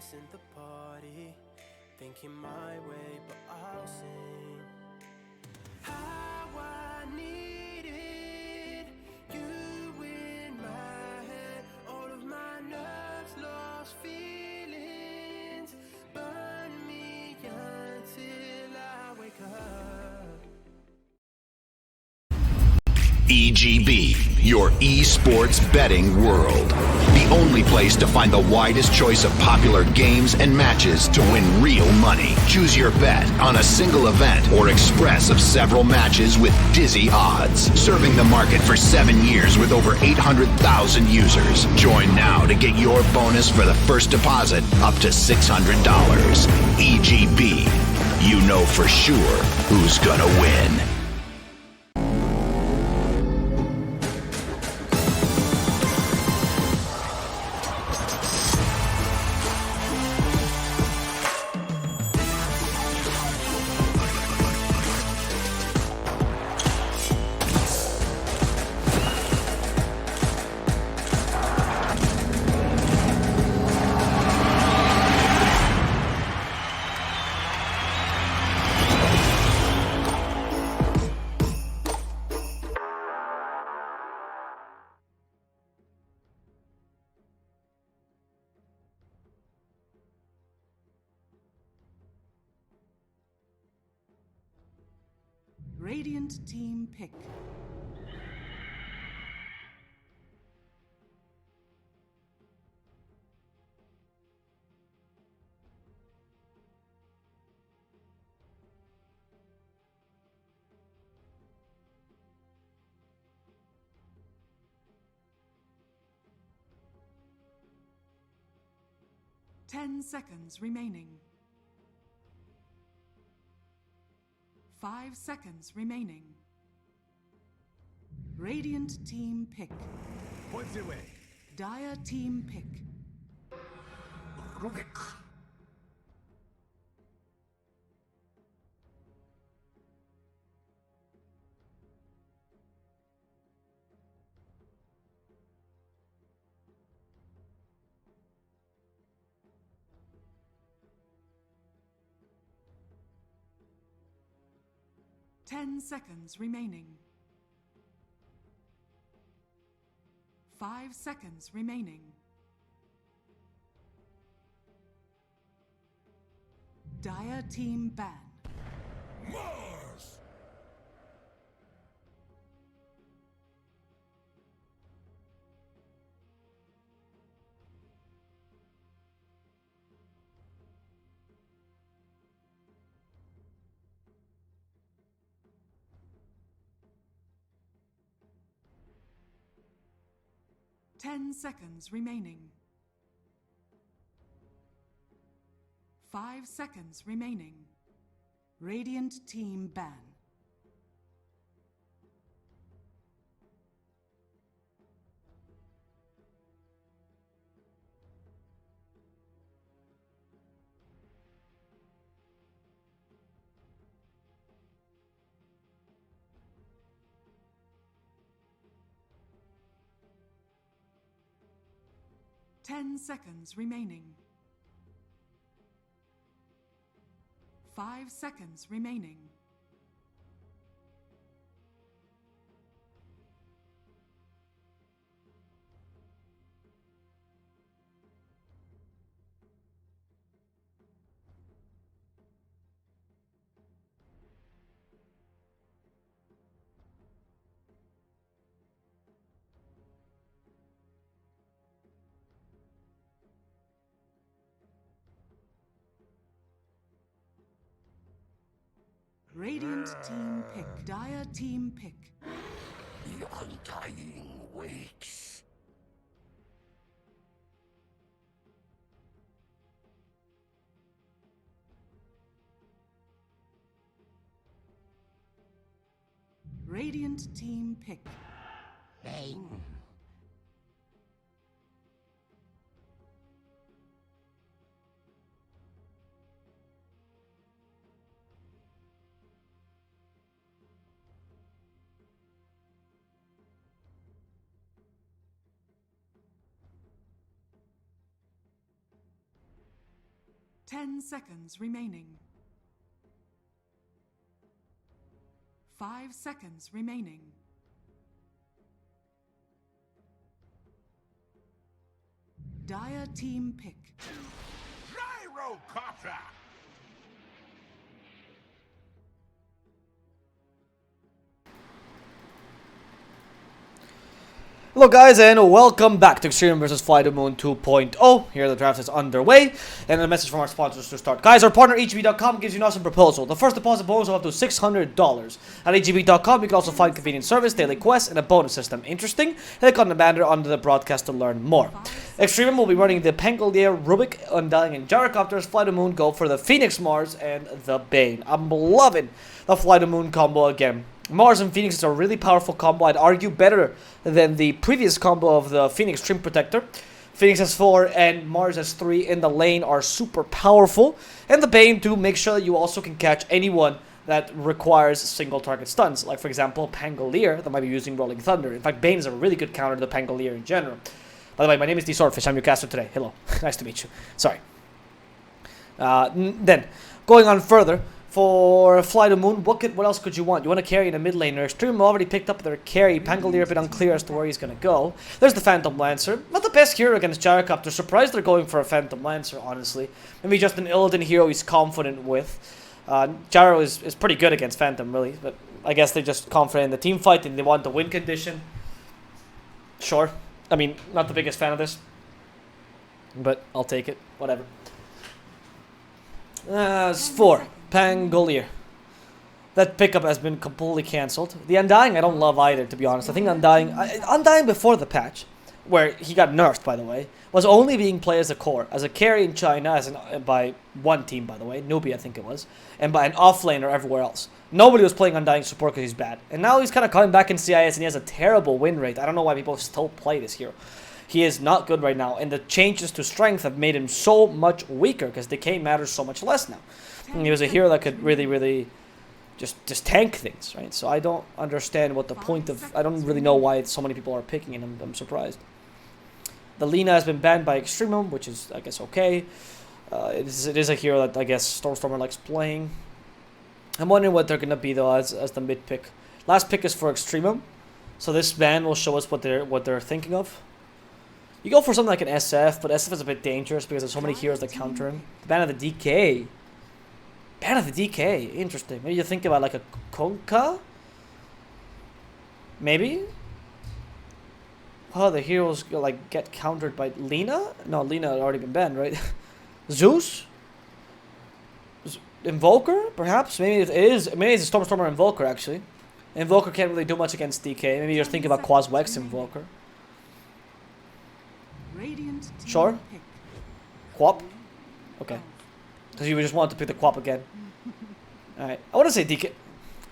missing the party. Thinking my way, but I'll sing. How I needed you in my head. All of my nerves lost feelings. Burn me until I wake up. EGB, your esports betting world. The only place to find the widest choice of popular games and matches to win real money. Choose your bet on a single event or express of several matches with dizzy odds. Serving the market for 7 years with over 800,000 users. Join now to get your bonus for the first deposit up to $600. EGB, you know for sure who's gonna win. Radiant team pick. Ten seconds remaining. 5 seconds remaining. Radiant team pick. Points away. Dire team pick. Rubik. Ten seconds remaining. 5 seconds remaining. Dire team ban. Mars! Ten seconds remaining. 5 seconds remaining. Radiant team ban. Ten seconds remaining. 5 seconds remaining. Radiant team pick. Dire team pick. The undying waits. Radiant team pick. Bang. 10 seconds remaining. 5 seconds remaining. Dire team pick. Gyrocopter! Hello guys and welcome back to EXTREMUM vs FlyToMoon 2.0. Here the draft is underway and a message from our sponsors to start. Guys, our partner EGB.com gives you an awesome proposal. The first deposit bonus of up to $600. At EGB.com you can also find convenient service, daily quests, and a bonus system. Interesting? Click on the banner under the broadcast to learn more. EXTREMUM will be running the Pangolier, Rubik, Undying, and Gyrocopters. FlyToMoon go for the Phoenix Mars and the Bane. I'm loving the FlyToMoon combo again. Mars and Phoenix is a really powerful combo. I'd argue better than the previous combo of the Phoenix Trim Protector. Phoenix has 4 and Mars has 3 in the lane are super powerful. And the Bane too makes sure that you also can catch anyone that requires single target stuns. Like for example, Pangolier that might be using Rolling Thunder. In fact, Bane is a really good counter to the Pangolier in general. By the way, my name is DSwordfish. I'm your caster today. Hello. Nice to meet you. Sorry. Then, going on further. For FlyToMoon, what else could you want? You want to carry in a mid laner. EXTREMUM already picked up their carry. Pangolier a bit unclear as to where he's going to go. There's the Phantom Lancer. Not the best hero against Gyrocopter. Surprised they're going for a Phantom Lancer, honestly. Maybe just an Illidan hero he's confident with. Gyro is pretty good against Phantom, really. But I guess they're just confident in the team fight and they want the win condition. Sure. I mean, not the biggest fan of this. But I'll take it. Whatever. As for Pangolier. That pickup has been completely cancelled. The Undying I don't love either, to be honest. I think Undying before the patch, where he got nerfed, by the way, was only being played as a core, as a carry in China, by one team, by the way, Newbie I think it was, and by an offlaner everywhere else. Nobody was playing Undying support because he's bad. And now he's kind of coming back in CIS and he has a terrible win rate. I don't know why people still play this hero. He is not good right now, and the changes to strength have made him so much weaker because decay matters so much less now. And he was a hero that could really just tank things, right? So I don't understand what the point of... I don't really know why so many people are picking him. I'm surprised. The Lina has been banned by EXTREMUM, which is, I guess, okay. It is a hero that, I guess, Stormstormer likes playing. I'm wondering what they're going to be, though, as the mid pick. Last pick is for EXTREMUM, so this ban will show us what they're thinking of. You go for something like an SF, but SF is a bit dangerous because there's so many heroes that counter him. The ban of the DK. Ban of the DK. Interesting. Maybe you think about like a Konka? Maybe? Oh, the heroes like get countered by Lina? No, Lina had already been banned, right? Zeus? Invoker, perhaps? Maybe it is. Maybe it's a Stormstormer Invoker, actually. Invoker can't really do much against DK. Maybe you're thinking about Quaswex Invoker. Sure. Quap? Okay. Because you just want to pick the Quap again. Alright. I want to say DK.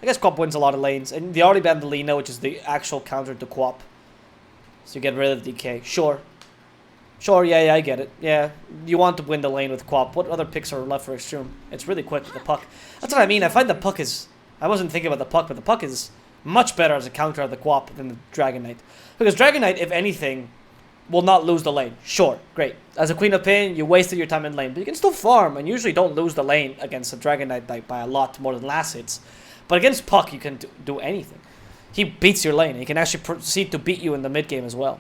I guess Quap wins a lot of lanes. And they already banned the Lina, which is the actual counter to Quap. So you get rid of DK. Sure. Sure, yeah, I get it. Yeah, you want to win the lane with Quap. What other picks are left for EXTREMUM? It's really quick with the Puck. That's what I mean. I find the Puck is... I wasn't thinking about the Puck, but the Puck is much better as a counter of the Quap than the Dragon Knight. Because Dragon Knight, if anything, will not lose the lane. Sure, great. As a Queen of Pain, you wasted your time in lane. But you can still farm, and usually don't lose the lane against a Dragon Knight by a lot more than last hits. But against Puck, you can do anything. He beats your lane. He can actually proceed to beat you in the mid game as well.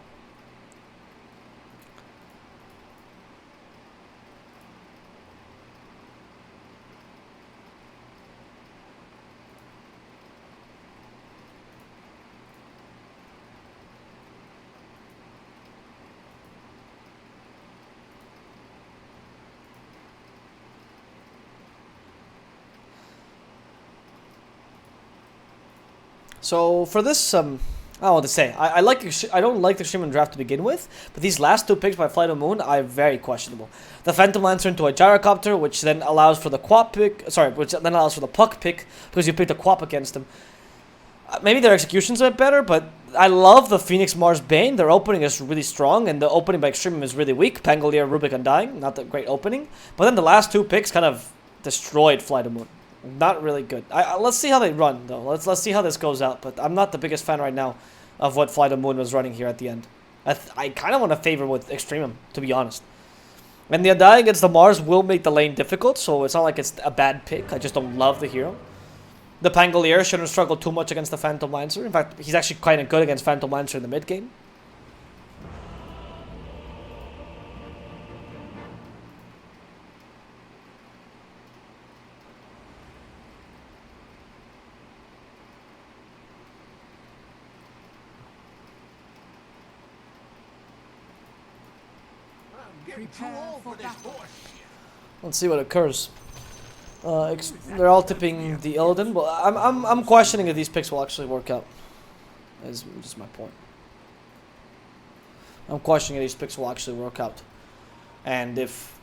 So for this, I don't know what to say. I don't like the EXTREMUM draft to begin with, but these last two picks by FlyToMoon are very questionable. The Phantom Lancer into a Gyrocopter, which then allows for the Quap pick. Sorry, which then allows for the Puck pick because you picked a Quap against them. Maybe their execution's a bit better, but I love the Phoenix Mars Bane. Their opening is really strong, and the opening by EXTREMUM is really weak. Pangolier, Rubik, Undying, not a great opening. But then the last two picks kind of destroyed FlyToMoon. Not really good. Let's see how they run, though. Let's see how this goes out. But I'm not the biggest fan right now of what FlyToMoon was running here at the end. I kind of want to favor with EXTREMUM, to be honest. And the Undying against the Mars will make the lane difficult, so it's not like it's a bad pick. I just don't love the hero. The Pangolier shouldn't struggle too much against the Phantom Lancer. In fact, he's actually kind of good against Phantom Lancer in the mid game. Prepare for battle. Let's see what occurs. They're all tipping the Illidan. Well, I'm questioning if these picks will actually work out. Is just my point. I'm questioning if these picks will actually work out, and if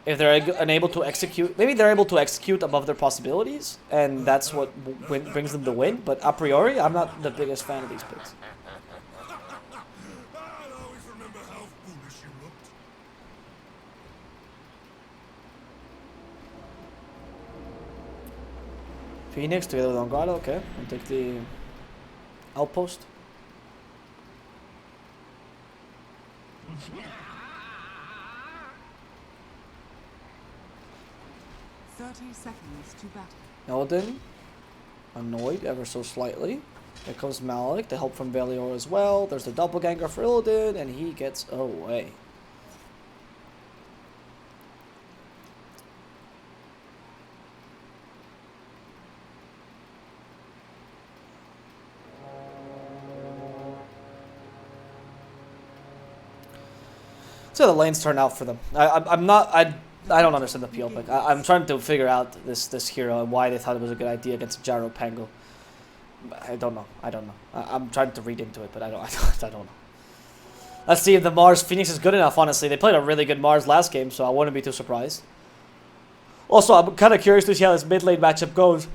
they're unable to execute, maybe they're able to execute above their possibilities, and that's what brings them the win. But a priori, I'm not the biggest fan of these picks. I'll always remember how foolish you looked. Phoenix together with Angrado, okay. I'll take the outpost. Seconds to battle. Elden, annoyed ever so slightly. Here comes Malik, the help from Velior as well. There's the doppelganger for Illidan, and he gets away. So the lanes turn out for them. I don't understand the PL pick. I'm trying to figure out this hero and why they thought it was a good idea against Jaro Pango. I don't know. I'm trying to read into it, but I don't know. Let's see if the Mars Phoenix is good enough, honestly. They played a really good Mars last game, so I wouldn't be too surprised. Also, I'm kind of curious to see how this mid lane matchup goes.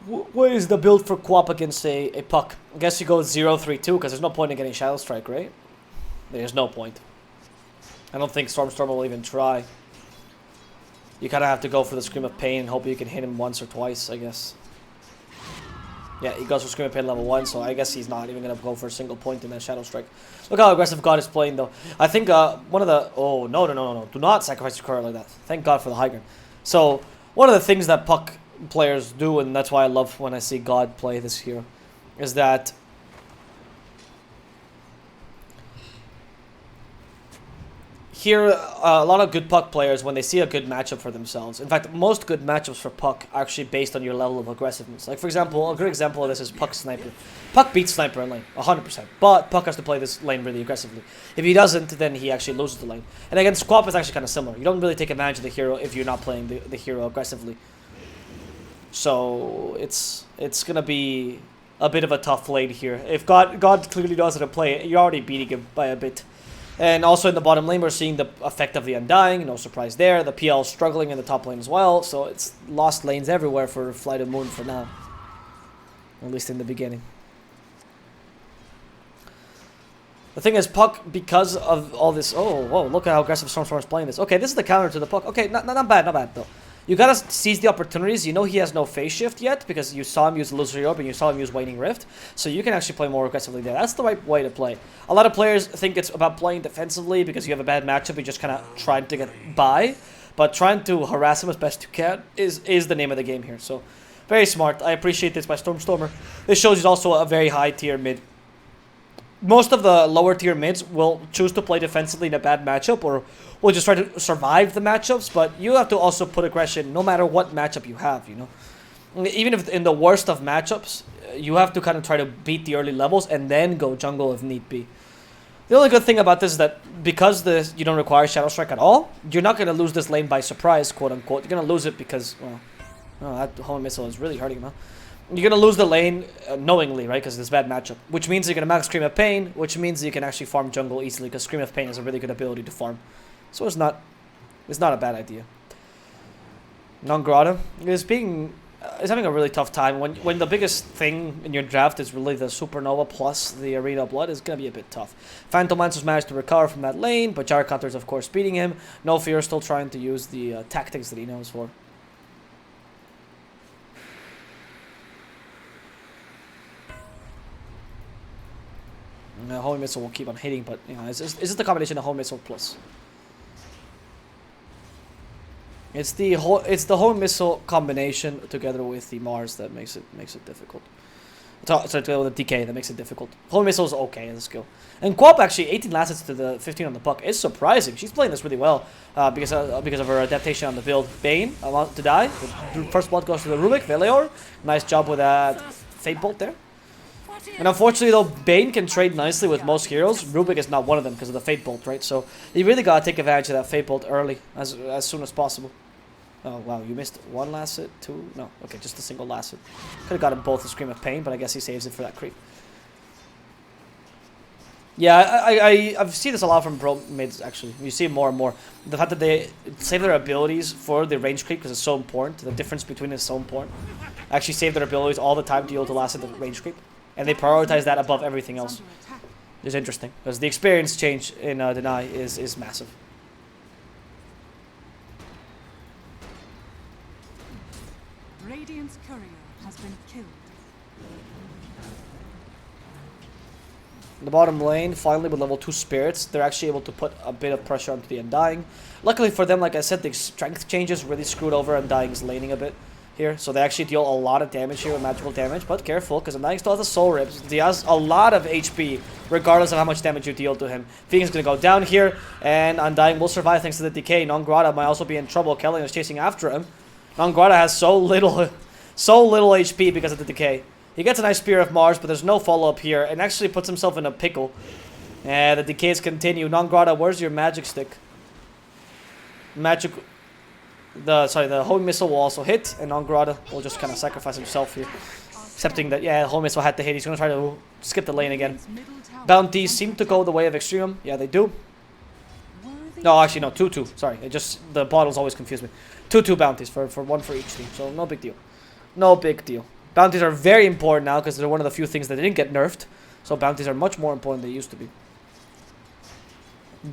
What is the build for Quap against a Puck? I guess you go 0-3-2, because there's no point in getting Shadow Strike, right? There's no point. I don't think Stormstormer will even try. You kind of have to go for the Scream of Pain and hope you can hit him once or twice, I guess. Yeah, he goes for Scream of Pain level 1, so I guess he's not even going to go for a single point in that Shadow Strike. Look how aggressive God is playing, though. I think one of the... Oh, no. Do not sacrifice your career like that. Thank God for the high ground. So, one of the things that Puck players do, and that's why I love when I see God play this hero, is that... Here, a lot of good Puck players, when they see a good matchup for themselves, in fact, most good matchups for Puck are actually based on your level of aggressiveness. Like, for example, a good example of this is Puck Sniper. Puck beats Sniper in lane, 100%, but Puck has to play this lane really aggressively. If he doesn't, then he actually loses the lane. And against Quap, it's actually kind of similar. You don't really take advantage of the hero if you're not playing the hero aggressively. So, it's going to be a bit of a tough lane here. If God clearly knows how to play it, you're already beating him by a bit. And also in the bottom lane, we're seeing the effect of the Undying. No surprise there. The PL is struggling in the top lane as well. So it's lost lanes everywhere for FlyToMoon for now. At least in the beginning. The thing is, Puck, because of all this... Oh, whoa, look at how aggressive Stormstorm is playing this. Okay, this is the counter to the Puck. Okay, not bad, though. You gotta seize the opportunities. You know he has no phase shift yet because you saw him use Illusory Orb and you saw him use Waning Rift. So you can actually play more aggressively there. That's the right way to play. A lot of players think it's about playing defensively because you have a bad matchup. You just kind of trying to get by. But trying to harass him as best you can is the name of the game here. So very smart. I appreciate this by Stormstormer. This shows he's also a very high tier mid. Most of the lower tier mids will choose to play defensively in a bad matchup or will just try to survive the matchups, but you have to also put aggression no matter what matchup you have, you know. Even if in the worst of matchups, you have to kind of try to beat the early levels and then go jungle if need be. The only good thing about this is that because you don't require Shadow Strike at all, you're not going to lose this lane by surprise, quote unquote. You're going to lose it because, well, oh, that Home Missile is really hurting him, huh? You're going to lose the lane knowingly, right, because of this bad matchup. Which means you're going to max Scream of Pain, which means you can actually farm jungle easily, because Scream of Pain is a really good ability to farm. So it's not a bad idea. Non-Grata is having a really tough time. When the biggest thing in your draft is really the Supernova plus the Arena Blood, it's going to be a bit tough. Phantom Lancer's managed to recover from that lane, but Jarcutter's of course beating him. No Fear still trying to use the tactics that he knows for. Homing Missile will keep on hitting, but you know, it's just the combination of Homing Missile plus. It's the Homing Missile combination together with the Mars that makes it difficult. Sorry, together with the DK that makes it difficult. Homing Missile is okay as a skill. And Quap actually 18 last hits to the 15 on the puck is surprising. She's playing this really well because of her adaptation on the build. Bane about to die. The first blood goes to the Rubik. Velior, nice job with that Fate Bolt there. And unfortunately though, Bane can trade nicely with most heroes. Rubik is not one of them because of the Fate Bolt, right? So you really gotta take advantage of that Fate Bolt early, as soon as possible. Oh wow, you missed one last hit, two? No, okay, just a single last hit. Could have gotten both a Scream of Pain, but I guess he saves it for that creep. Yeah, I've seen this a lot from pro mids actually. You see it more and more. The fact that they save their abilities for the range creep because it's so important. The difference between it is so important. Actually save their abilities all the time to deal to last hit the range creep. And they prioritize that above everything else. It's interesting because the experience change in Deny is massive. Radiant's courier has been killed. In the bottom lane, finally with level 2 spirits, they're actually able to put a bit of pressure onto the Undying. Luckily for them, like I said, the strength changes really screwed over Undying's laning a bit here. So they actually deal a lot of damage here with magical damage, but careful because Undying still has the soul rips. He has a lot of HP regardless of how much damage you deal to him. Phoenix is going to go down here and Undying will survive thanks to the decay. Non-Grata might also be in trouble. Kelly is chasing after him. Non-Grata has so little HP because of the decay. He gets a nice Spear of Mars, but there's no follow-up here, and actually puts himself in a pickle. And the decays continue. Non-Grata, where's your magic stick? The Homing Missile will also hit, and Non-Grata will just kind of sacrifice himself here. Accepting that, yeah, Homing Missile had to hit. He's going to try to skip the lane again. Bounties seem to go the way of EXTREMUM. Yeah, they do. No, actually, no, 2-2. Sorry, the bottles always confuse me. 2-2 bounties for one for each team, so no big deal. No big deal. Bounties are very important now because they're one of the few things that didn't get nerfed. So bounties are much more important than they used to be.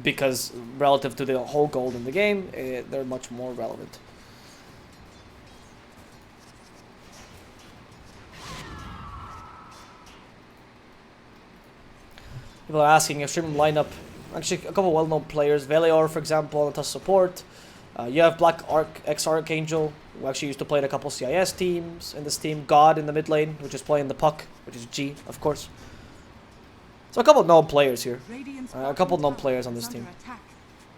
Because relative to the whole gold in the game, they're much more relevant. People are asking EXTREMUM lineup. Actually, a couple well-known players. Velior, for example, on the support. You have Black Archangel, who actually used to play in a couple CIS teams. In this team, God in the mid lane, which is playing the puck, which is G, of course. So a couple of known players here. A couple of known players on this team.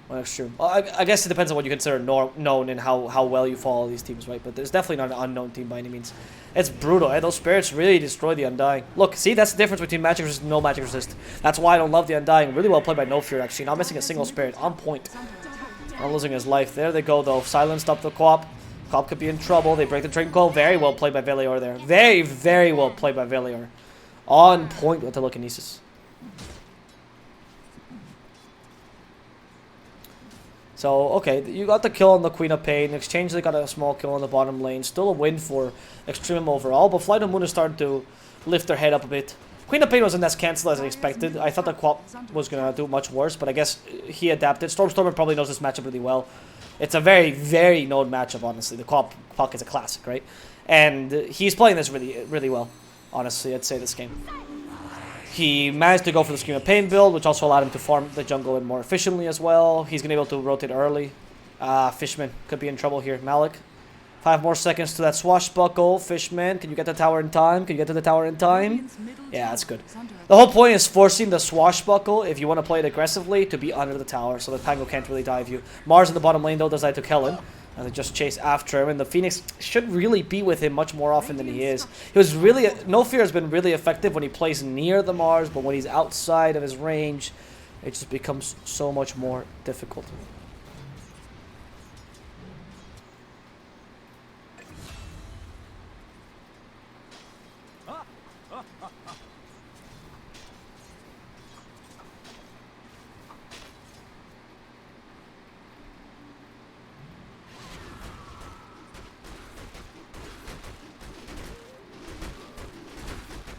On EXTREMUM. Well, I guess it depends on what you consider known and how well you follow these teams, right? But there's definitely not an unknown team by any means. It's brutal, eh? Those spirits really destroy the Undying. Look, see, that's the difference between magic resist and no magic resist. That's why I don't love the Undying. Really well played by No Fear, actually. Not missing a single spirit. On point. Not losing his life. There they go, though. Silenced up the Quap. Quap could be in trouble. They break the Trinco. Very well played by Velior there. Very, very well played by Velior. On point with the telekinesis. So, okay, you got the kill on the Queen of Pain. In exchange, they got a small kill on the bottom lane. Still a win for EXTREMUM overall, but FlyToMoon is starting to lift their head up a bit. Queen of Pain wasn't as cancelled as I expected. I thought that Quap was going to do much worse, but I guess he adapted. Stormstormer probably knows this matchup really well. It's a very, very known matchup, honestly. The Quap puck is a classic, right? And he's playing this really, really well, honestly, I'd say, this game. He managed to go for the Scream of Pain build, which also allowed him to farm the jungle in more efficiently as well. He's going to be able to rotate early. Fishman could be in trouble here. Malik. 5 more seconds to that swashbuckle. Fishman, can you get the tower in time? Can you get to the tower in time? Yeah, that's good. The whole point is forcing the swashbuckle, if you want to play it aggressively, to be under the tower so that Pango can't really dive you. Mars in the bottom lane, though, does that to Kellen. And they just chase after him, and the Phoenix should really be with him much more often than he is. He was really... No Fear has been really effective when he plays near the Mars, but when he's outside of his range, it just becomes so much more difficult.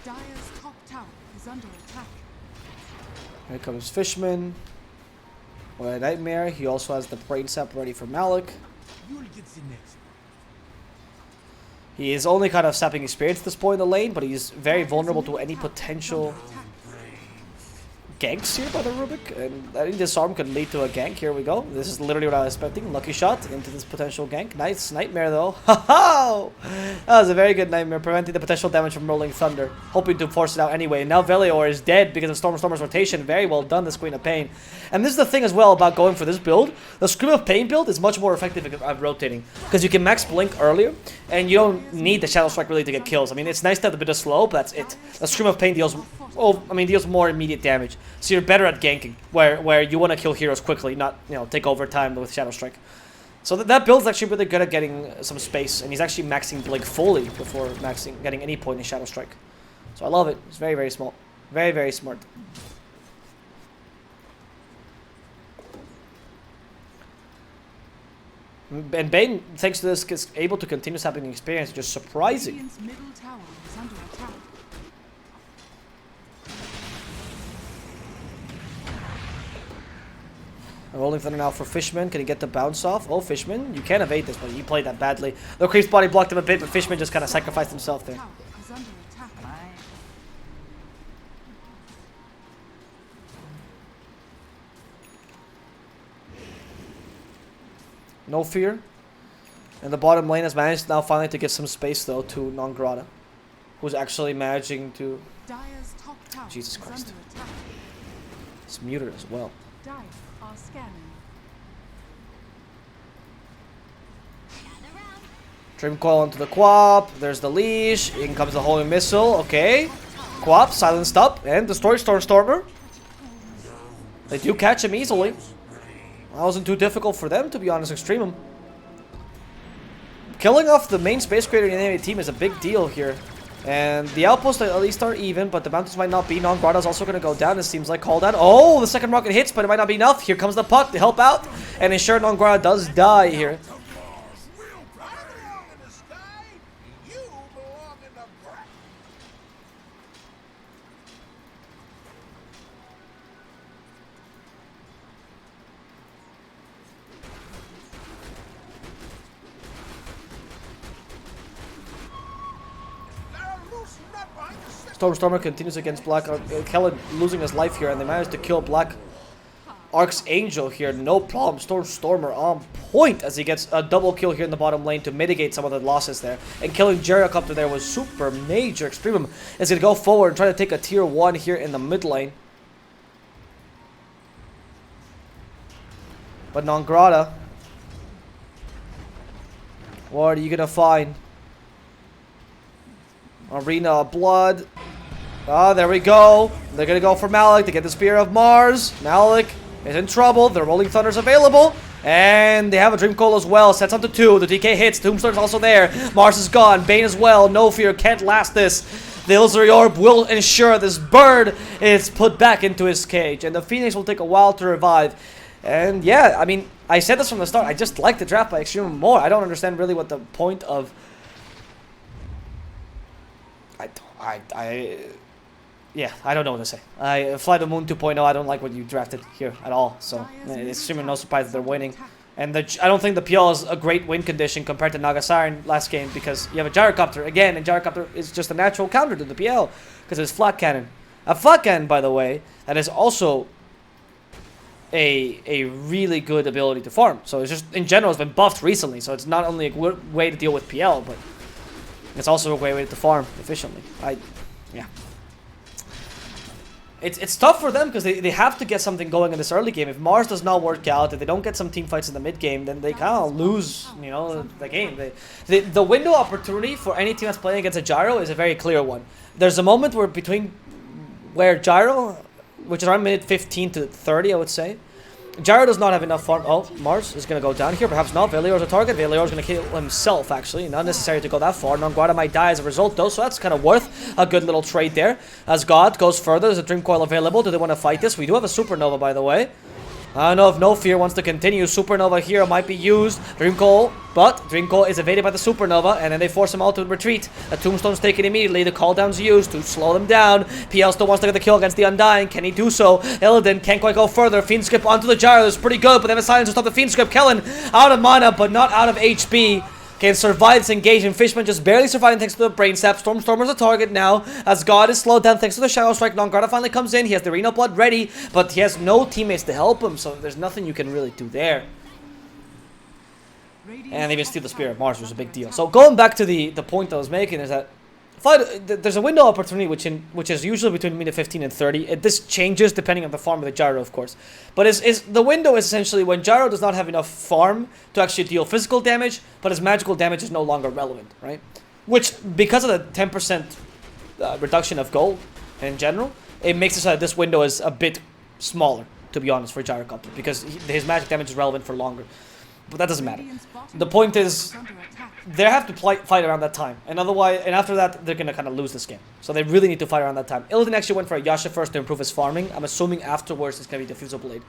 Dire's top tower is under attack. Here comes Fishman. With a Nightmare. He also has the Brain Sap ready for Malik. You'll get the next. He is only kind of sapping experience at this point in the lane, but he's very vulnerable to any potential ganks here by the Rubik, and I think this arm could lead to a gank. Here we go. This is literally what I was expecting. Lucky shot into this potential gank. Nice nightmare though. Ha-ha! That was a very good nightmare, preventing the potential damage from Rolling Thunder. Hoping to force it out anyway. Now Velior is dead because of Stormer's rotation. Very well done, this Queen of Pain. And this is the thing as well about going for this build. The Scream of Pain build is much more effective at rotating, because you can max blink earlier, and you don't need the Shadow Strike really to get kills. I mean, it's nice to have a bit of slow, but that's it. The Scream of Pain deals, deals more immediate damage. So you're better at ganking, where you want to kill heroes quickly, not, you know, take over time with Shadow Strike. So that build's actually really good at getting some space, and he's actually maxing Blink fully before getting any point in Shadow Strike. So I love it. It's very, very small. Very, very smart. And Bane, thanks to this, is able to continue happening experience, just surprising. Radiant's middle tower is under attack. Rolling Thunder now for Fishman. Can he get the bounce off? Oh, Fishman, you can't evade this, but he played that badly. The Creep's body blocked him a bit, but Fishman just kind of sacrificed himself there. Tower is under attack. No fear. And the bottom lane has managed now finally to give some space, though, to Non-Grata, who's actually managing to... Dire's top tower Jesus is Christ. under attack. It's muted as well. Dire are scanning. Dream Coil onto the Quap. There's the leash. In comes the Holy Missile. Okay. Quap silenced up. And destroys Stormer. They do catch him easily. That wasn't too difficult for them, to be honest. EXTREMUM. Killing off the main space creator in the enemy team is a big deal here. And the outposts at least are even, but the bounties might not be. Non-Grata's also going to go down, it seems like. Call down. Oh, the second rocket hits, but it might not be enough. Here comes the puck to help out. And ensure Non-Grata does die here. Stormer continues against Black. Kellen losing his life here, and they managed to kill Black Archangel here. No problem. Stormer on point as he gets a double kill here in the bottom lane to mitigate some of the losses there. And killing Gyrocopter there was super major. EXTREMUM is going to go forward and try to take a tier 1 here in the mid lane. But Non-Grata, what are you going to find? Arena of Blood. Ah, there we go. They're going to go for Malik to get the Spear of Mars. Malik is in trouble. The Rolling Thunder's available. And they have a Dream Coil as well. Sets up to 2. The DK hits. Tombstone's also there. Mars is gone. Bane as well. No fear. Can't last this. The Illusory Orb will ensure this bird is put back into his cage. And the Phoenix will take a while to revive. And yeah, I mean, I said this from the start. I just like the draft by EXTREMUM more. I don't understand really what the point of... Yeah, I don't know what to say. FlyToMoon 2.0, I don't like what you drafted here at all. So it's extremely no surprise that they're winning. And I don't think the PL is a great win condition compared to Nagasiren last game, because you have a Gyrocopter again, and Gyrocopter is just a natural counter to the PL because it's flat cannon. A flat cannon, by the way, that is also a really good ability to farm. So it's just in general it's been buffed recently. So it's not only a good way to deal with PL, but it's also a great way to farm efficiently. Yeah. It's tough for them because they have to get something going in this early game. If Mars does not work out, if they don't get some team fights in the mid game, then they kind of lose, you know, the game. The window opportunity for any team that's playing against a Gyro is a very clear one. There's a moment where Gyro, which is around minute 15 to 30, I would say, Gyro does not have enough farm. Oh, Mars is going to go down here. Perhaps not. Velior is a target. Velior is going to kill himself, actually. Not necessary to go that far. Non-Grata might die as a result, though, so that's kind of worth a good little trade there. As God goes further, there's a Dream Coil available. Do they want to fight this? We do have a Supernova, by the way. I don't know if No Fear wants to continue. Supernova here might be used. Dream Coil, but Dream Coil is evaded by the Supernova, and then they force him all to retreat. A Tombstone's taken immediately. The call down's used to slow them down. PL still wants to get the kill against the Undying. Can he do so? Illidan can't quite go further. Fiend Script onto the Gyro. That's pretty good, but then the silence will stop the Fiend Script. Kellen out of mana, but not out of HP. can survive this engagement. Fishman just barely surviving thanks to the brain sap. Stormstormer's a target now, as God is slowed down thanks to the Shadow Strike. Non-Grata finally comes in. He has the Reno Blood ready, but he has no teammates to help him, so there's nothing you can really do there. And even steal the Spear of Mars was a big deal. So going back to the point I was making is that there's a window of opportunity which is usually between minute 15 and 30. This changes depending on the farm of the Gyro, of course. But the window is essentially when Gyro does not have enough farm to actually deal physical damage, but his magical damage is no longer relevant, right? Which, because of the 10% reduction of gold in general, it makes it so that this window is a bit smaller, to be honest, for Gyrocopter, because his magic damage is relevant for longer. But that doesn't matter. The point is, they have to fight around that time, and after that, they're gonna kind of lose this game. So they really need to fight around that time. Illidan actually went for a Yasha first to improve his farming. I'm assuming afterwards it's gonna be Diffusal Blade.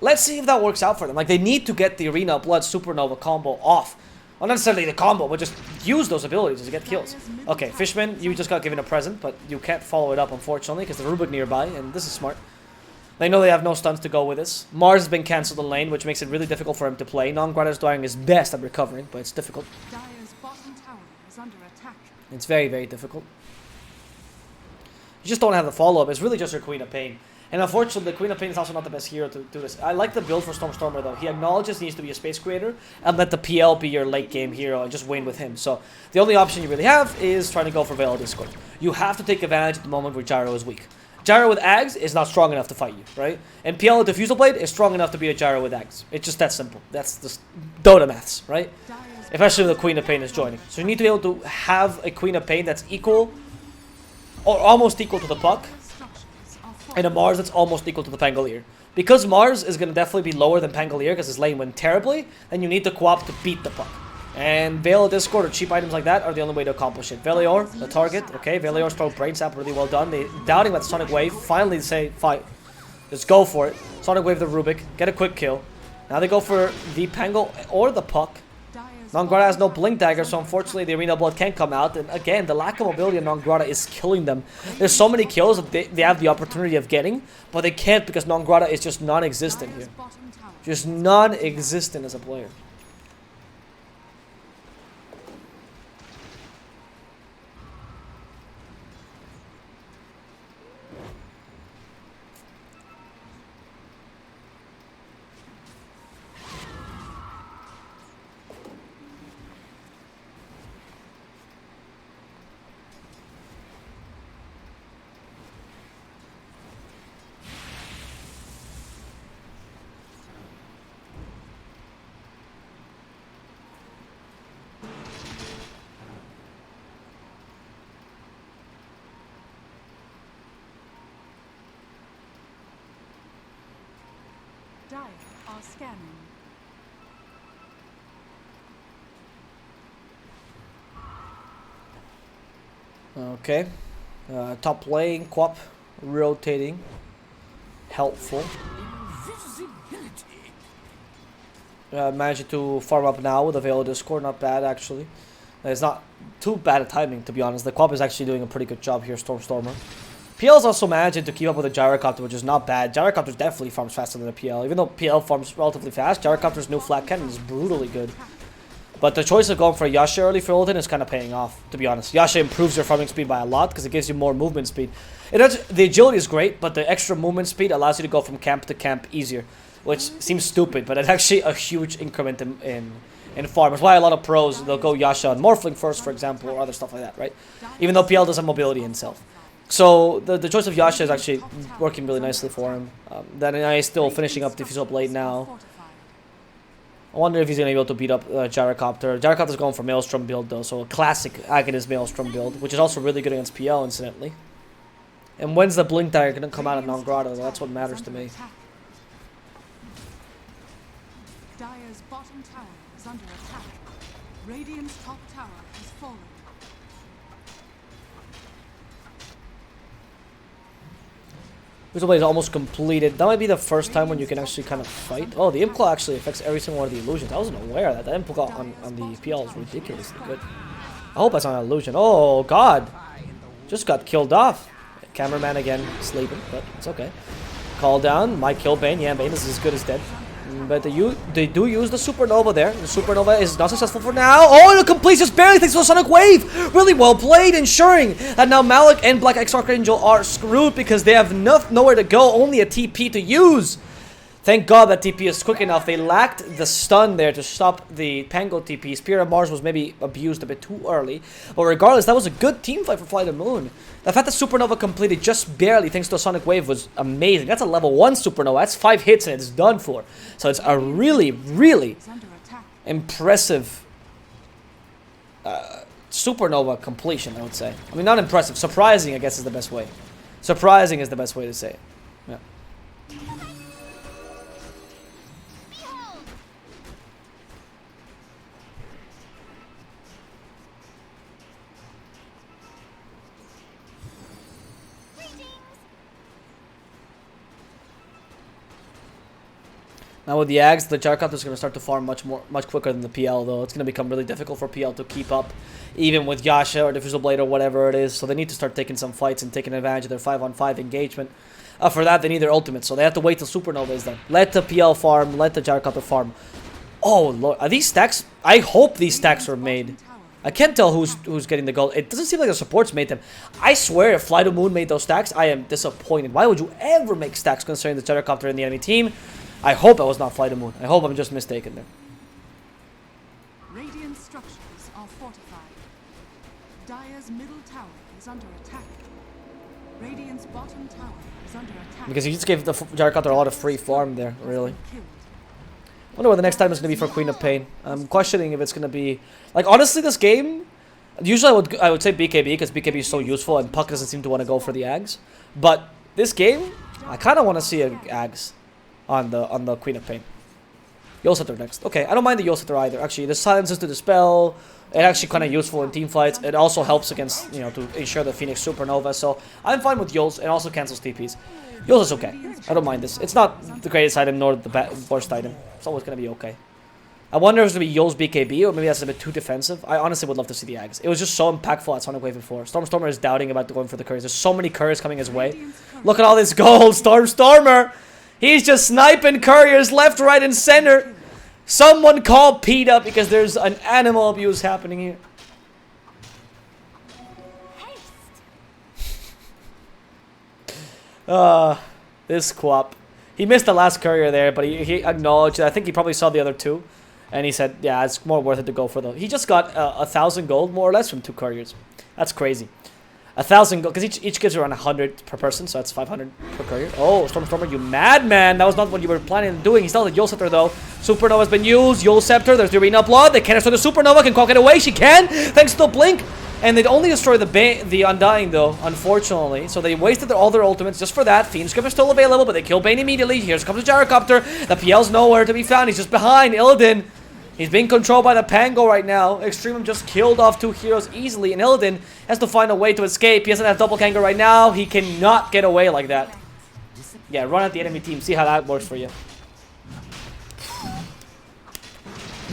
Let's see if that works out for them. Like, they need to get the Arena Blood Supernova combo off. Well, not necessarily the combo, but just use those abilities to get kills. Okay, Fishman, you just got given a present, but you can't follow it up, unfortunately, because the Rubik nearby, and this is smart. They know they have no stuns to go with this. Mars has been cancelled in lane, which makes it really difficult for him to play. Non-Grata is doing his best at recovering, but it's difficult. Dire's bottom tower is under attack. It's very, very difficult. You just don't have the follow-up. It's really just your Queen of Pain. And unfortunately, the Queen of Pain is also not the best hero to do this. I like the build for Stormstormer, though. He acknowledges he needs to be a space creator, and let the PL be your late-game hero and just win with him. So the only option you really have is trying to go for Veil Discord. You have to take advantage at the moment where Gyro is weak. Gyro with Ags is not strong enough to fight you, right? And PL with Diffusal Blade is strong enough to be a Gyro with Ags. It's just that simple. That's just Dota maths, right? Especially when the Queen of Pain is joining. So you need to be able to have a Queen of Pain that's equal, or almost equal to the Puck, and a Mars that's almost equal to the Pangolier. Because Mars is going to definitely be lower than Pangolier because his lane went terribly, then you need to co-op to beat the Puck. And Veil of Discord or cheap items like that are the only way to accomplish it. Velior, the target. Okay, Velior's throw Brain Sap, really well done. They doubting about the Sonic Wave. Finally say, fight. Just go for it. Sonic Wave the Rubik. Get a quick kill. Now they go for the Pango or the Puck. Non-Grata has no Blink Dagger, so unfortunately the Arena Blood can't come out. And again, the lack of mobility in Non-Grata is killing them. There's so many kills that they have the opportunity of getting, but they can't because Non-Grata is just non-existent here. Just non-existent as a player. Dire are scanning. Okay. Top lane, Quap, rotating. Helpful. Managing to farm up now with a Veil of Discord. Not bad, actually. It's not too bad at timing, to be honest. The Quap is actually doing a pretty good job here, Stormstormer. PL is also managing to keep up with the Gyrocopter, which is not bad. Gyrocopter definitely farms faster than the PL. Even though PL farms relatively fast, Gyrocopter's new flat cannon is brutally good. But the choice of going for Yasha early for Illidan is kind of paying off, to be honest. Yasha improves your farming speed by a lot because it gives you more movement speed. The agility is great, but the extra movement speed allows you to go from camp to camp easier, which seems stupid, but it's actually a huge increment in farm. That's why a lot of pros, they'll go Yasha and Morphling first, for example, or other stuff like that, right? Even though PL doesn't have mobility himself. So the choice of Yasha is actually working really nicely for him. Then he's still finishing up Diffusal Blade now. I wonder if he's going to be able to beat up Gyrocopter. Gyrocopter's going for Maelstrom build though, so a classic Agonist Maelstrom build, which is also really good against PL, incidentally. And when's the Blink Dagger going to come out of Non-Grata? Well, that's what matters to me. Dire's bottom tower is under attack. Radiant's top tower has fallen. Diffusal Blade is almost completed. That might be the first time when you can actually kind of fight. Oh, the Imp actually affects every single one of the illusions. I wasn't aware of that. That Imp on the PL is ridiculously good. I hope that's not an illusion. Oh, God. Just got killed off. Cameraman again sleeping, but it's okay. Call down. My kill Bane. Yeah, Bane is as good as dead. But they do use the Supernova there. The Supernova is not successful for now. Oh, and it completes just barely thanks to the Sonic Wave. Really well played, ensuring that now Malik and Black X Archangel are screwed because they have nowhere to go, only a TP to use. Thank God that TP is quick enough. They lacked the stun there to stop the Pango TP. Spear of Mars was maybe abused a bit too early. But regardless, that was a good team fight for FlyToMoon. The fact that Supernova completed just barely thanks to a Sonic Wave was amazing. That's a level 1 Supernova. That's 5 hits and it's done for. So it's a really, really impressive Supernova completion, I would say. I mean, not impressive. Surprising, I guess, is the best way. Surprising is the best way to say it. Yeah. Now with the Ags, the Gyrocopter is going to start to farm much quicker than the PL, though. It's going to become really difficult for PL to keep up, even with Yasha or Diffusal Blade or whatever it is. So they need to start taking some fights and taking advantage of their 5-on-5 engagement. For that, they need their ultimate, so they have to wait till Supernova is done. Let the PL farm, let the Gyrocopter farm. Oh, Lord. Are these stacks? I hope these stacks are made. I can't tell who's getting the gold. It doesn't seem like the supports made them. I swear, if FlyToMoon made those stacks, I am disappointed. Why would you ever make stacks considering the Gyrocopter in the enemy team? I hope I was not FlyToMoon. I hope I'm just mistaken there. Radiant structures are fortified. Dire's middle tower is under attack. Radiant's bottom tower is under attack. Because he just gave the Gyrocopter a lot of free farm there, really. Wonder what the next time is going to be for Queen of Pain. I'm questioning if it's going to be... Like, honestly, this game... Usually I would say BKB, because BKB is so useful and Puck doesn't seem to want to go for the Ags. But this game, I kind of want to see a Ags on the Queen of Pain. Yolsetter next. Okay, I don't mind the Yolsetter either. Actually, the silences to dispel. It's actually kind of useful in team fights. It also helps against, you know, to ensure the Phoenix Supernova. So I'm fine with Yols and also cancels TPs. Yols is okay. I don't mind this. It's not the greatest item nor the worst item. It's always going to be okay. I wonder if it's going to be Yols BKB or maybe that's a bit too defensive. I honestly would love to see the Ags. It was just so impactful at Sonic Wave before. Stormer is doubting about going for the couriers. There's so many couriers coming his way. Look at all this gold. Stormer. He's just sniping couriers left, right, and center. Someone call PETA because there's an animal abuse happening here. This Quap. He missed the last courier there, but he acknowledged it. I think he probably saw the other two. And he said, yeah, it's more worth it to go for those. He just got 1,000 gold, more or less, from 2 couriers. That's crazy. 1,000 gold, because each gives around 100 per person, so that's 500 per courier. Oh, Stormer, you madman! That was not what you were planning on doing. He's still the Yolsetter, though. Supernova has been used. Yolscepter, there's the Arena Blood. They can't destroy the Supernova. Can Quack it away? She can, thanks to the Blink. And they'd only destroy the Undying, though, unfortunately. So they wasted all their ultimates just for that. Fiend's Grip is still available, but they kill Bane immediately. Here comes the Gyrocopter. The PL's nowhere to be found. He's just behind Illidan. He's being controlled by the Pango right now. EXTREMUM just killed off 2 heroes easily, and Illidan has to find a way to escape. He doesn't have Doppelganger right now. He cannot get away like that. Yeah, run at the enemy team. See how that works for you.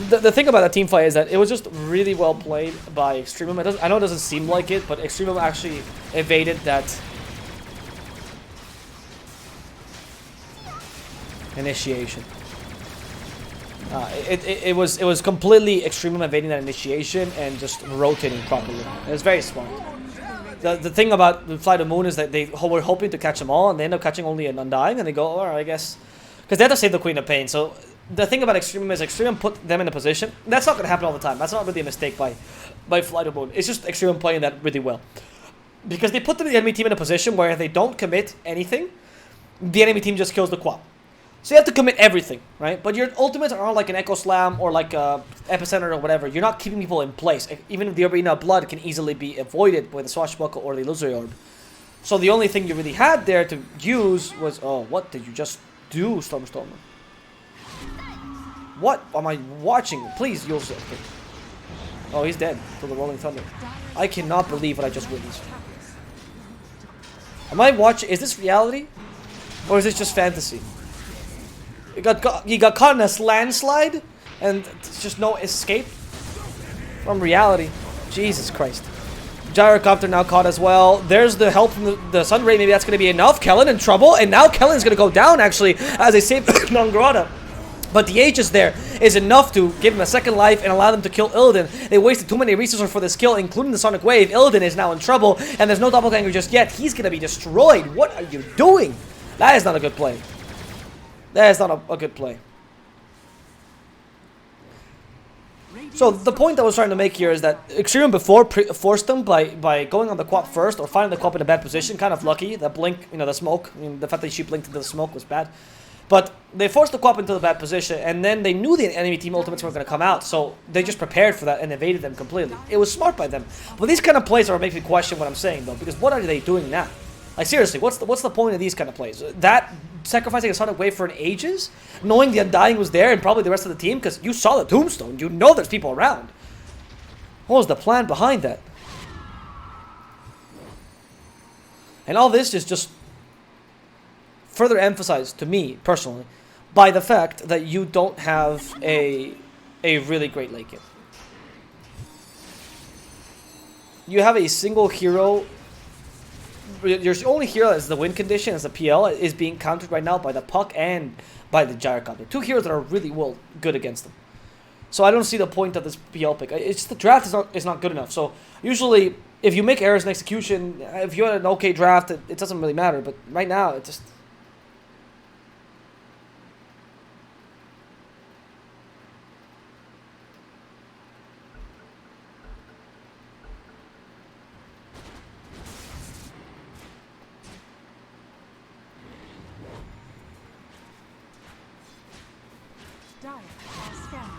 The thing about that team fight is that it was just really well played by EXTREMUM. I know it doesn't seem like it, but EXTREMUM actually evaded that initiation. It was completely EXTREMUM evading that initiation and just rotating properly. It was very smart. The thing about FlyToMoon is that they were hoping to catch them all, and they end up catching only an Undying, and they go, alright, I guess. Because they had to save the Queen of Pain, so the thing about EXTREMUM is EXTREMUM put them in a position. That's not going to happen all the time. That's not really a mistake by FlyToMoon. It's just EXTREMUM playing that really well. Because they put the enemy team in a position where if they don't commit anything, the enemy team just kills the Quap. So you have to commit everything, right? But your ultimates are like an Echo Slam or like a Epicenter or whatever. You're not keeping people in place. Even if the Arena of Blood can easily be avoided with the Swashbuckle or the Illusory Orb. So the only thing you really had there to use was... Oh, what did you just do, Stormer? What am I watching? Please, use it. Oh, he's dead to the Rolling Thunder. I cannot believe what I just witnessed. Am I watching... Is this reality? Or is this just fantasy? He got caught in a landslide, and there's just no escape from reality. Jesus Christ. Gyrocopter now caught as well. There's the help from the Sunray. Maybe that's going to be enough. Kellen in trouble, and now Kellen's going to go down, actually, as they save Nangrata. But the Aegis there is enough to give him a second life and allow them to kill Illidan. They wasted too many resources for this kill, including the Sonic Wave. Illidan is now in trouble, and there's no doppelganger just yet. He's going to be destroyed. What are you doing? That is not a good play. That is not a good play. So the point I was trying to make here is that Extremum before forced them by going on the Quap first or finding the Quap in a bad position. Kind of lucky. The blink, you know, the smoke. I mean, the fact that she blinked into the smoke was bad. But they forced the Quap into the bad position, and then they knew the enemy team ultimates were going to come out, so they just prepared for that and evaded them completely. It was smart by them. But these kind of plays are what make me question what I'm saying, though, because what are they doing now? Like, seriously, what's the point of these kind of plays? That sacrificing a Sonic Wave for an Aegis, knowing the Undying was there and probably the rest of the team, because you saw the Tombstone, you know there's people around. What was the plan behind that? And all this is just further emphasized to me personally by the fact that you don't have a really great late game. You have a single hero. Your only hero as the win condition as the PL is being countered right now by the Puck and by the Gyrocopter. Two heroes that are really good against them. So I don't see the point of this PL pick. It's the draft is not good enough. So usually if you make errors in execution, if you had an okay draft, it doesn't really matter. But right now it just. Dire are scanning.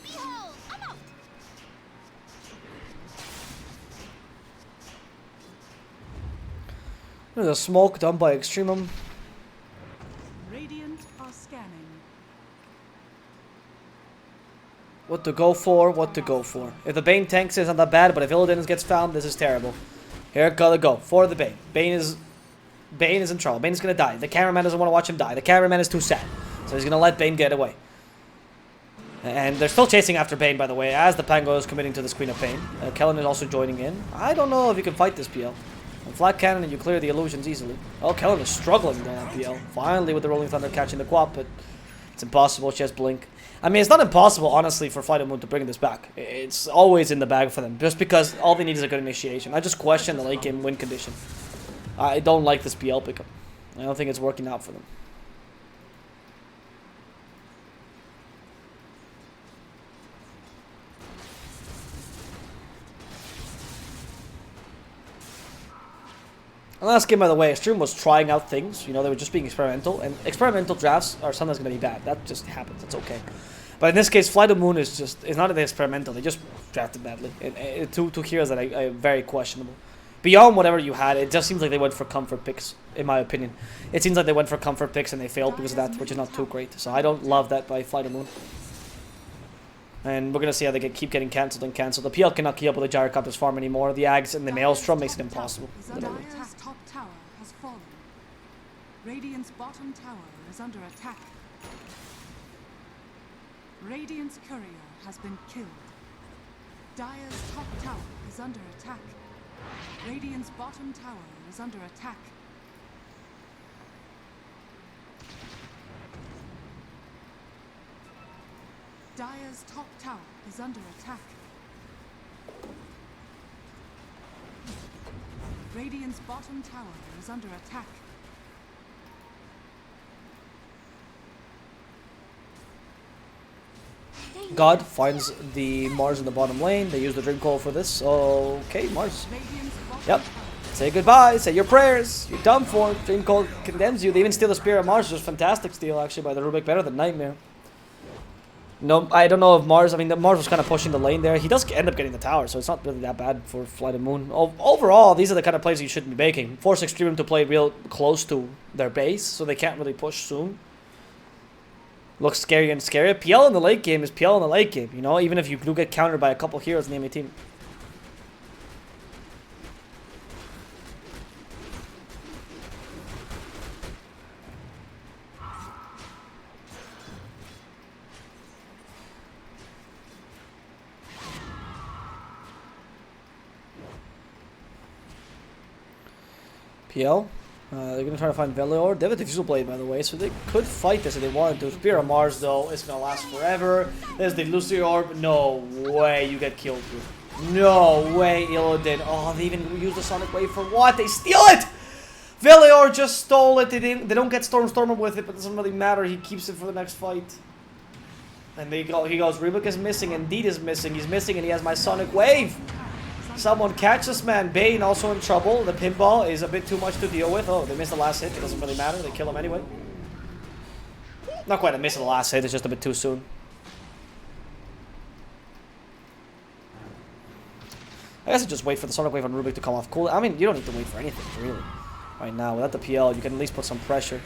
Behold, I'm out. There's a smoke done by Extremum. Radiant are scanning. What to go for, what to go for. If the Bane tanks is not that bad, but if Illidan gets found, this is terrible. Here, gotta go for the Bane. Bane is in trouble. Bane is gonna die. The cameraman doesn't want to watch him die. The cameraman is too sad, so he's gonna let Bane get away. And they're still chasing after Bane, by the way, as the Pango is committing to the Queen of Pain. Kellen is also joining in. I don't know if you can fight this PL. On Flat Cannon, and you clear the illusions easily. Oh, Kellen is struggling on that PL. Finally, with the Rolling Thunder catching the Quap, but it's impossible. She has Blink. I mean, it's not impossible, honestly, for FlyToMoon to bring this back. It's always in the bag for them, just because all they need is a good initiation. I just question the late game win condition. I don't like this PL pickup. I don't think it's working out for them. And last game, by the way, Extreme was trying out things. You know, they were just being experimental. And experimental drafts are sometimes going to be bad. That just happens. It's okay. But in this case, FlyToMoon is just... It's not that they're experimental. They just drafted badly. Two heroes that are very questionable. Beyond whatever you had, it just seems like they went for comfort picks, in my opinion. It seems like they went for comfort picks and they failed because of that, which is not too great. So I don't love that by FlyToMoon. And we're going to see how they keep getting cancelled and cancelled. The PL cannot keep up with the Gyrocopter's farm anymore. The Ags and the Maelstrom makes it impossible. Literally. Dire's top tower has fallen. Radiant's bottom tower is under attack. Radiant's courier has been killed. Dire's top tower is under attack. Radiant's bottom tower is under attack. Dire's top tower is under attack. Radiant's bottom tower is under attack. God finds the Mars in the bottom lane. They use the Dream Coil for this. Okay, Mars. Radiant's bottom Yep. tower Say goodbye. Say your prayers. You're done for. Dream Coil condemns you. They even steal the Spear of Mars, which is fantastic steal, actually, by the Rubik. Better than Nightmare. No, I don't know if Mars... I mean, Mars was kind of pushing the lane there. He does end up getting the tower, so it's not really that bad for FlyToMoon. Overall, these are the kind of plays you shouldn't be making. Force Extremum to play real close to their base, so they can't really push soon. Looks scarier and scarier. PL in the late game is PL in the late game, you know? Even if you do get countered by a couple heroes in the enemy team. PL. They're going to try to find Velior. They have a Diffusal Blade, by the way, so they could fight this if they wanted to. Spear of Mars, though, it's going to last forever. There's the Lucy Orb. No way you get killed here. No way, Illidan. Oh, they even used the Sonic Wave for what? They steal it! Velior just stole it. They don't get Stormer with it, but it doesn't really matter. He keeps it for the next fight. And he goes, Rubik is missing, Indeed is missing. He's missing, and he has my Sonic Wave. Someone catch this man. Bane also in trouble. The pinball is a bit too much to deal with. Oh, they missed the last hit. It doesn't really matter. They kill him anyway. Not quite a miss of the last hit. It's just a bit too soon. I guess I just wait for the Sonic Wave on Rubik to come off cool. I mean, you don't need to wait for anything, really. Right now, without the PL, you can at least put some pressure.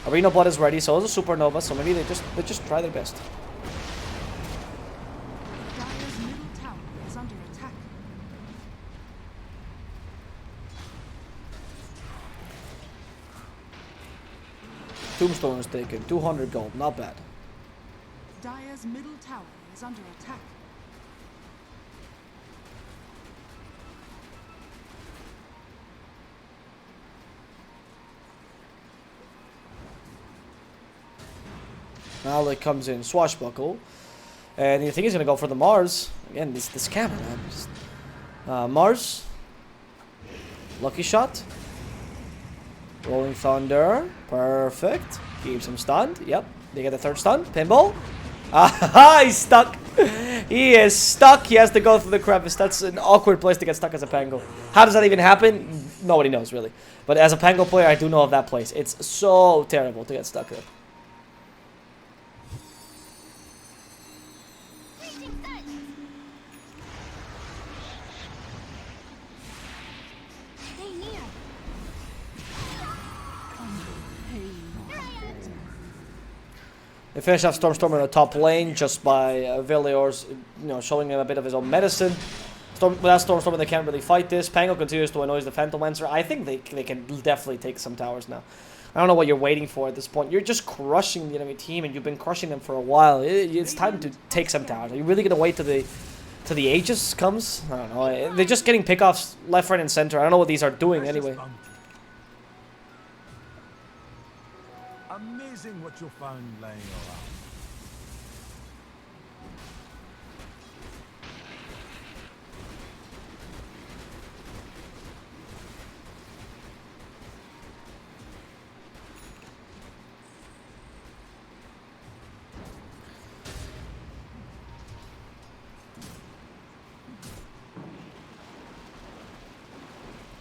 Arena Blood is ready, so is a Supernova, so maybe they just try their best. Dire's middle tower is under attack. Tombstone is taken. 200 gold. Not bad. Dire's middle tower is under attack. Now it comes in Swashbuckle. And you think he's going to go for the Mars. Again, this scammer, man. Just, Mars. Lucky Shot. Rolling Thunder. Perfect. Keeps him stunned. Yep. They get the third stun. Pinball. Ah, he's stuck. He is stuck. He has to go through the crevice. That's an awkward place to get stuck as a Pango. How does that even happen? Nobody knows, really. But as a Pango player, I do know of that place. It's so terrible to get stuck there. They finish off Stormstormer in the top lane just by Velior's, showing him a bit of his own medicine. Without Stormstormer, they can't really fight this. Pango continues to annoy the Phantomancer. I think they can definitely take some towers now. I don't know what you're waiting for at this point. You're just crushing the enemy team, and you've been crushing them for a while. It's time to take some towers. Are you really going to wait till the Aegis comes? I don't know. They're just getting pickoffs left, right, and center. I don't know what these are doing anyway. Amazing what you'll find laying around.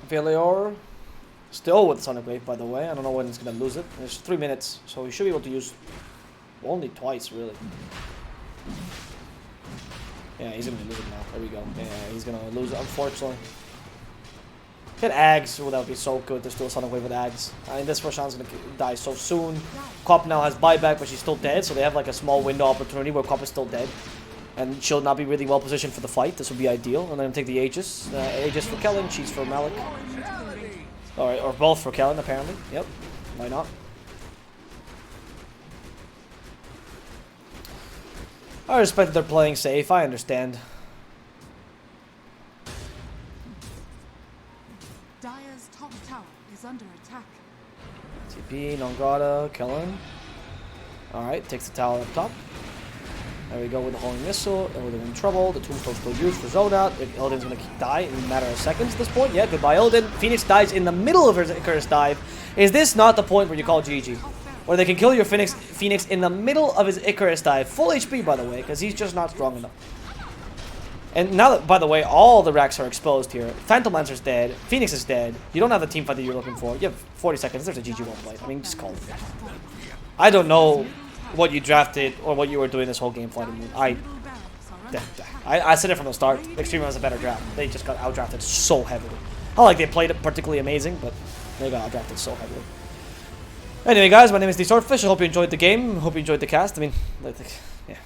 Velior still with Sonic Wave, by the way. I don't know when he's going to lose it. It's 3 minutes, so he should be able to use only twice, really. Yeah, he's going to lose it now. There we go. Yeah, he's going to lose it, unfortunately. Get Ags, well, that would be so good. There's still a Sonic Wave with Ags. I mean, this Roshan's going to die so soon. Cop now has buyback, but she's still dead, so they have like a small window opportunity where Cop is still dead. And she'll not be really well positioned for the fight. This would be ideal. And then take the Aegis. Aegis for Kellen, Cheese for Malik. Alright, or both for Kellen, apparently. Yep. Why not? I respect that they're playing safe. I understand. Dire's top tower is under attack. TP, Non-Grata, Kellen. Alright, takes the tower up top. There we go with the Holy Missile. Illidan in trouble. The Tombstone's still used for zone out. Illidan's going to die in a matter of seconds at this point. Yeah, goodbye Illidan. Phoenix dies in the middle of his Icarus dive. Is this not the point where you call GG? Where they can kill your Phoenix in the middle of his Icarus dive. Full HP, by the way, because he's just not strong enough. And now that, by the way, all the racks are exposed here. Phantomancer's dead. Phoenix is dead. You don't have the team fight that you're looking for. You have 40 seconds. There's a GG won't play. I mean, just call it. I don't know what you drafted or what you were doing this whole game FlyToMoon. I said it from the start. Extremum has a better draft. They just got outdrafted so heavily. Not like they played it particularly amazing, but they got outdrafted so heavily. Anyway, guys, my name is DSwordfish. I hope you enjoyed the game. Hope you enjoyed the cast. I mean, yeah.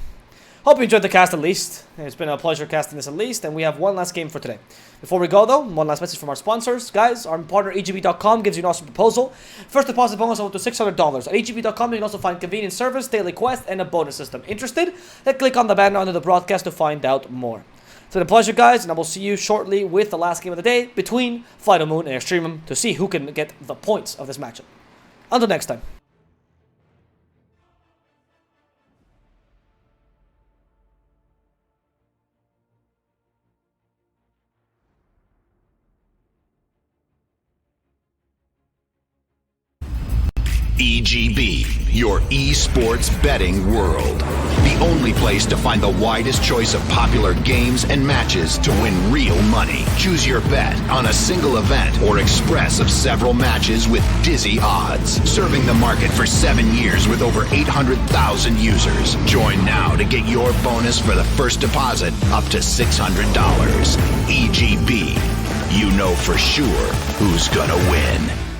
Hope you enjoyed the cast at least. It's been a pleasure casting this at least. And we have one last game for today. Before we go, though, one last message from our sponsors. Guys, our partner EGB.com gives you an awesome proposal. First deposit bonus up to $600. At EGB.com, you can also find convenient service, daily quest, and a bonus system. Interested? Then click on the banner under the broadcast to find out more. It's been a pleasure, guys, and I will see you shortly with the last game of the day between FlyToMoon and EXTREMUM to see who can get the points of this matchup. Until next time. EGB, your esports betting world. The only place to find the widest choice of popular games and matches to win real money. Choose your bet on a single event or express of several matches with dizzy odds. Serving the market for 7 years with over 800,000 users. Join now to get your bonus for the first deposit up to $600. EGB, you know for sure who's gonna win.